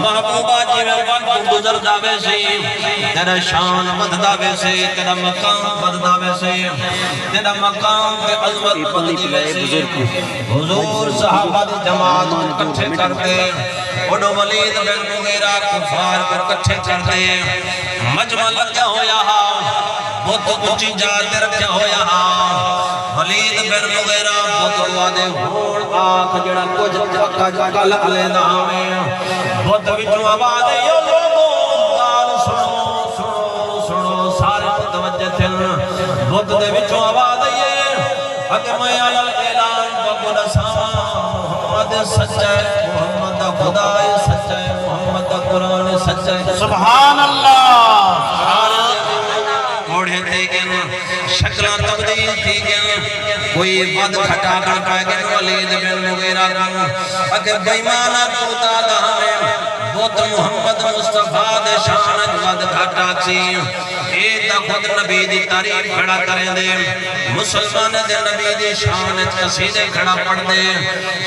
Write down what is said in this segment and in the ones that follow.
محبوبہ جیویں وقت گزر داوے سے تیرا شان بد داوے سے تیرا مقام بد داوے سے تیرا مقام کے عظمت بد دیوے سے حضور صحابہ دی جماعت کو کٹھے کرتے اڈو ولید بن مغیرہ کفار کو کٹھے کرتے مجمع لگا ہویا بہت اچھی جاتے رکھا ہویا ولید بن مغیرہ بہت وعدے ہوڑ آنکھ جڑا کچھ کل علیدہ میں بہت وچوں آواز یا لوگوں گال سنو سنو سنو سارے متوجہ تھے بہت دے وچوں آواز یہ حکم علی اعلان بقول محمد سچے محمد خدا سچے محمد قرآن سچے سبحان اللہ گھوڑے تھے گئے شکلہ تبدیل تھی گئے کوئی بد کھٹا کر پائے گئے ولید بن مغیرہ کو اگر بیمانہ توتا دا ہمیں بہت محمد مصطفیٰ دے شانت بد کھٹا سی ایتا خود نبی دی تعریف کھڑا کریں دے مسلمان دے نبی دی شانت قصیدے کھڑا پڑھ دے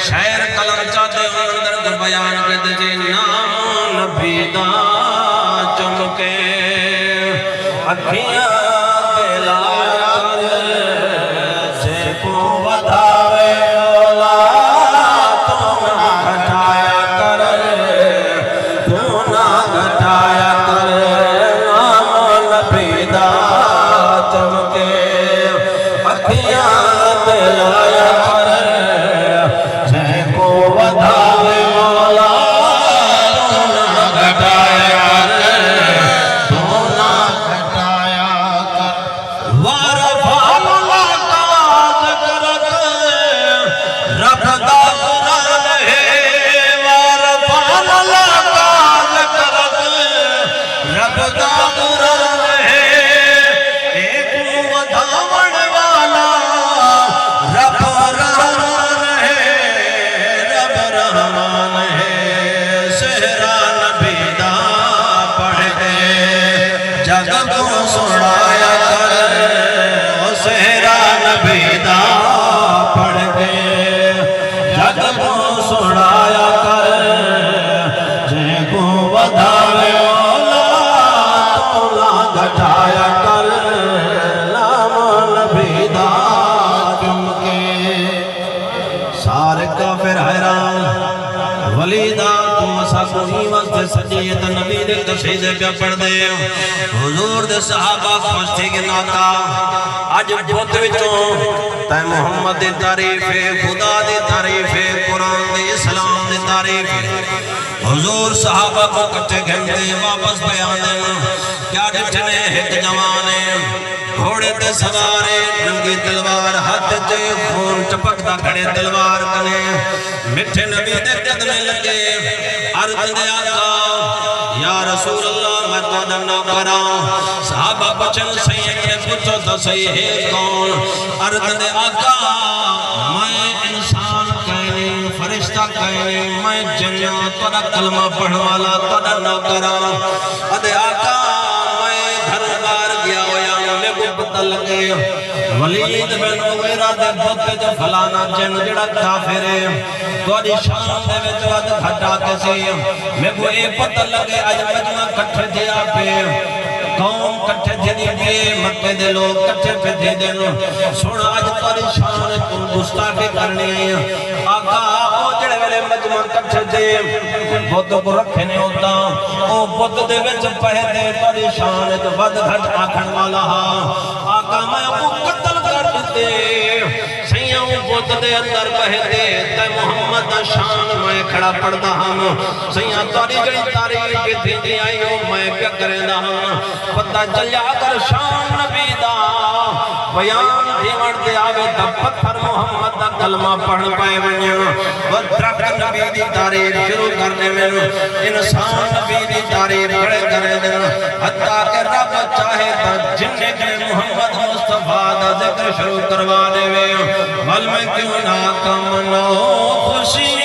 شہر قلم چاہتے ہیں اندر در بیان کرتے جے نام نبی دا چمکے اکھیاں سجیت نبی دے قصیدے پہ پڑھ دے حضور دے صحابہ خوش تھے کہ ناتا آج بہت وچوں تے محمد دی تعریف ہے خدا دی تعریف ہے قرآن دی اسلام دی تعریف ہے حضور صحابہ کو کٹھے گھنٹے واپس بیان دے کیا ڈٹھنے ایک جوانے گھوڑے تے سوارے ننگی تلوار ہاتھ تے خون چپکتا کھڑے تلوار کنے مٹھے نبی دے قدمے لگے عرض دے آقا یا رسول اللہ میں قدم نہ کراں صحابہ بچن سید نے پوچھو تو صحیح ہے کون عرض دے آقا میں انسان کہنے فرشتہ کہنے میں جنیوں تودہ کلمہ پڑھ والا تودہ نہ کراں ادھے آقا میں گھر بار گیا ہویا میں کو پتہ لگے ولید بن مغیرہ دے بوتے جو فلانا جن جڑا کافر ہے توڑی شان دے وچ ود گھٹا کے سی میں کو اے پتہ لگے اج مجمع کٹھے تھے پہ قوم کٹھے تھے پہ مکے دے لوگ کٹھے پہ تھے دن سن اج توڑی شان تم گستاخی کرنی آقا او جڑے ویلے مجمع کٹھے تھے بت کو رکھنے ہوتا او بت دے وچ پہ دے توڑی شان تو ود گھٹ آکھن والا آقا میں کو قتل کر دیتے سیاں بت دے اندر بہتے تے محمد شان میں کھڑا پڑھتا ہم سیاں توڑی جڑی تاریخ تھی دی آئیو میں کیا کریں دا ہم پتہ چلیا کر شان نبی دا بیان دیوڑ دے آوے دا پتھر محمد دا کلمہ پڑھ پائے ونیا ودرک نبی دی تاریخ شروع کرنے میں انسان نبی دی تاریخ کھڑے کرے دن حتیٰ کہ رب چاہے تا جننے کے محمد مصطفیٰ دا ذکر شروع کروانے میں بل میں کیوں نہ کم نو خوشی